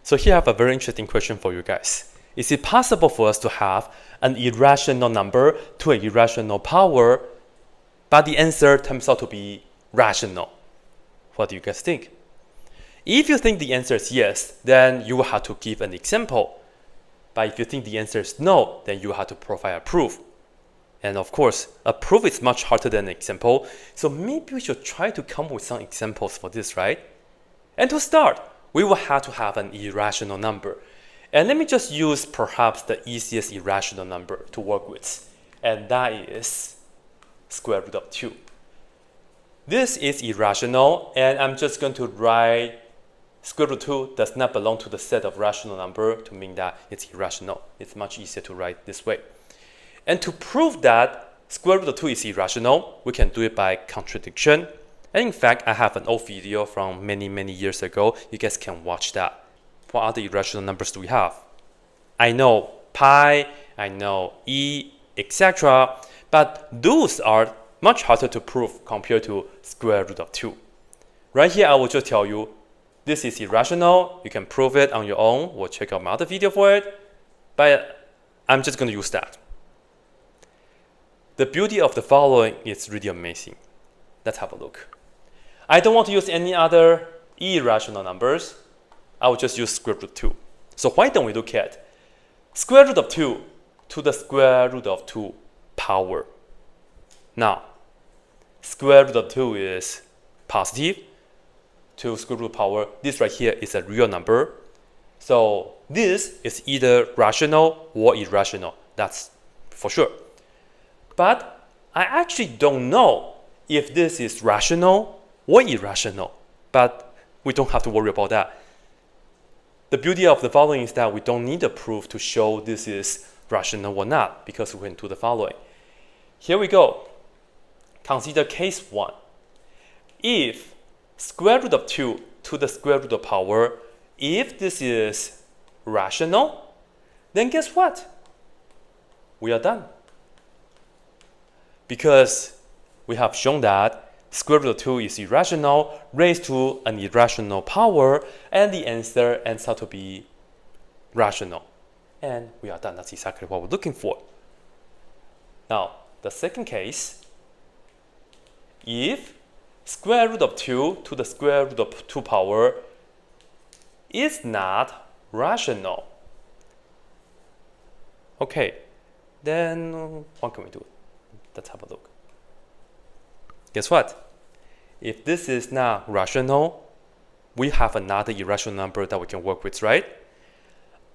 So here I have a very interesting question for you guys. Is it possible for us to have an irrational number to an irrational power, but the answer turns out to be rational? What do you guys think? If you think the answer is yes, then you will have to give an example. But if you think the answer is no, then you have to provide a proof. And of course, a proof is much harder than an example, so maybe we should try to come up with some examples for this, right? And to start, we will have to have an irrational number. And let me just use perhaps the easiest irrational number to work with, and that is square root of 2. This is irrational, and I'm just going to write square root of 2 does not belong to the set of rational number to mean that it's irrational. It's much easier to write this way. And to prove that square root of 2 is irrational, we can do it by contradiction. And in fact, I have an old video from many years ago. You guys can watch that. What other irrational numbers do we have? I know pi, I know e, etc. But those are much harder to prove compared to square root of 2. Right here, I will just tell you, this is irrational. You can prove it on your own. We'll check out my other video for it. But I'm just going to use that. The beauty of the following is really amazing. Let's have a look. I don't want to use any other irrational numbers. I will just use square root of 2. So why don't we look at square root of 2 to the square root of 2 power. Now, square root of 2 is positive. To square root power, this right here is a real number. So this is either rational or irrational. That's for sure. But I actually don't know if this is rational or irrational. But we don't have to worry about that. The beauty of the following is that we don't need a proof to show this is rational or not, because we can do the following. Here we go. Consider case 1. If square root of 2 to the square root of power, if this is rational, then guess what? We are done. Because we have shown that square root of 2 is irrational raised to an irrational power, and the answer ends up to be rational. And we are done. That's exactly what we're looking for. Now, the second case, if square root of 2 to the square root of 2 power is not rational, okay, then what can we do? Let's have a look. Guess what? If this is not rational, we have another irrational number that we can work with, right?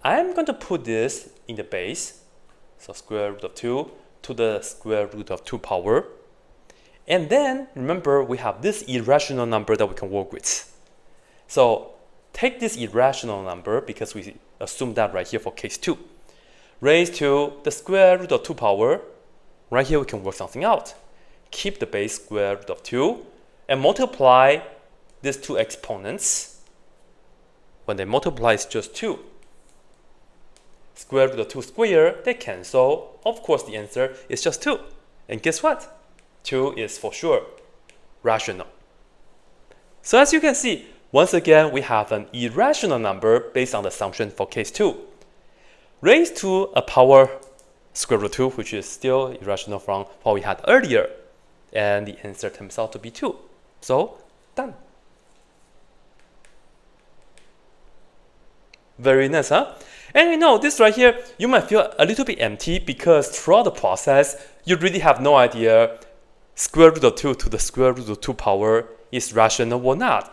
I'm going to put this in the base, so square root of 2 to the square root of 2 power. And then, remember, we have this irrational number that we can work with. So, take this irrational number, because we assume that right here for case 2, raised to the square root of 2 power. Right here, we can work something out. Keep the base square root of 2 and multiply these two exponents. When they multiply, it's just 2. Square root of 2 squared, they cancel. Of course, the answer is just 2. And guess what? 2 is for sure rational. So as you can see, once again, we have an irrational number based on the assumption for case 2, raised to a power square root of 2, which is still irrational from what we had earlier. And the answer turns out to be 2. So, done. Very nice, huh? And you know, this right here, you might feel a little bit empty because throughout the process, you really have no idea square root of 2 to the square root of 2 power is rational or not.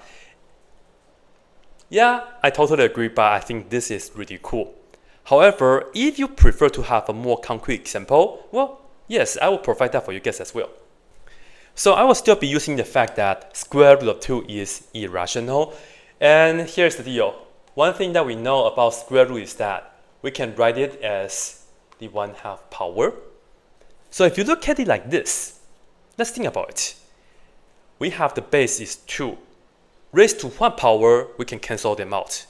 Yeah, I totally agree, but I think this is really cool. However, if you prefer to have a more concrete example, well, yes, I will provide that for you guys as well. So I will still be using the fact that square root of 2 is irrational. And here's the deal. One thing that we know about square root is that we can write it as the 1/2 power. So if you look at it like this, let's think about it. We have the base is 2. Raised to 1 power, we can cancel them out.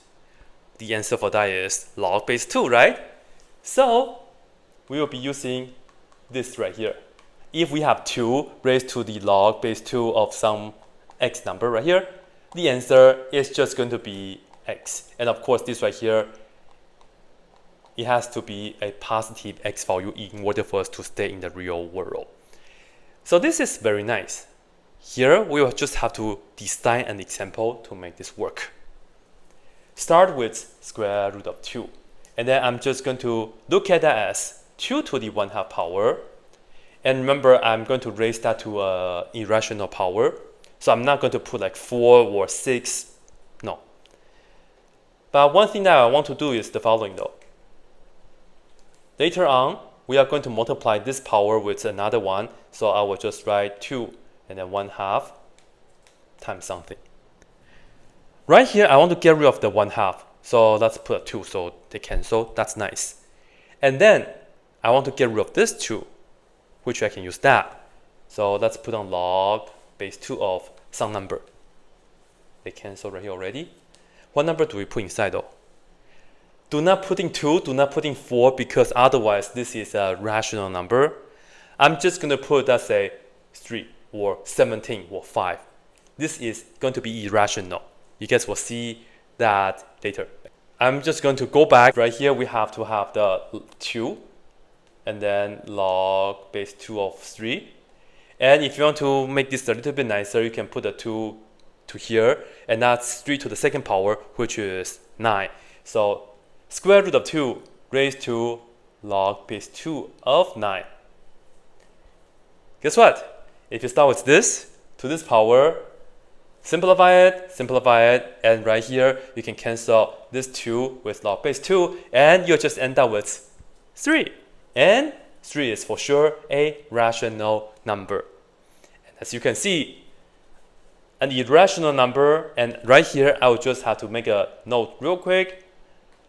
The answer for that is log base 2, right? So we will be using this right here. If we have 2 raised to the log base 2 of some x number right here, the answer is just going to be x. And of course, this right here, it has to be a positive x value in order for us to stay in the real world. So this is very nice. Here, we will just have to design an example to make this work. Start with square root of 2. And then I'm just going to look at that as 2 to the 1/2 power. And remember, I'm going to raise that to an irrational power. So I'm not going to put like 4 or 6. No. But one thing that I want to do is the following though. Later on, we are going to multiply this power with another one. So I will just write 2 and then 1/2 times something. Right here, I want to get rid of the 1/2. So let's put a 2 so they cancel. That's nice. And then I want to get rid of this 2, which I can use that. So let's put on log base 2 of some number. They cancel right here already. What number do we put inside though? Do not put in 2, do not put in 4, because otherwise this is a rational number. I'm just going to put, let's say, 3 or 17 or 5. This is going to be irrational. You guys will see that later. I'm just going to go back. Right here, we have to have the 2 and then log base 2 of 3. And if you want to make this a little bit nicer, you can put the 2 to here, and that's 3 to the second power, which is 9. So square root of 2 raised to log base 2 of 9. Guess what? If you start with this to this power, simplify it, and right here you can cancel this 2 with log base 2, and you'll just end up with 3. And 3 is for sure a rational number. And as you can see, an irrational number, and right here I will just have to make a note real quick.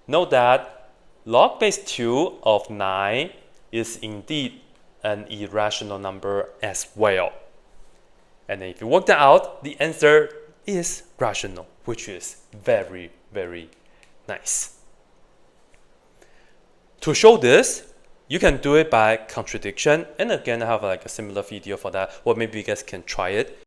Note that log base 2 of 9 is indeed an irrational number as well. And then if you work that out, the answer is rational, which is very, very nice. To show this, you can do it by contradiction. And again, I have like a similar video for that, or maybe you guys can try it.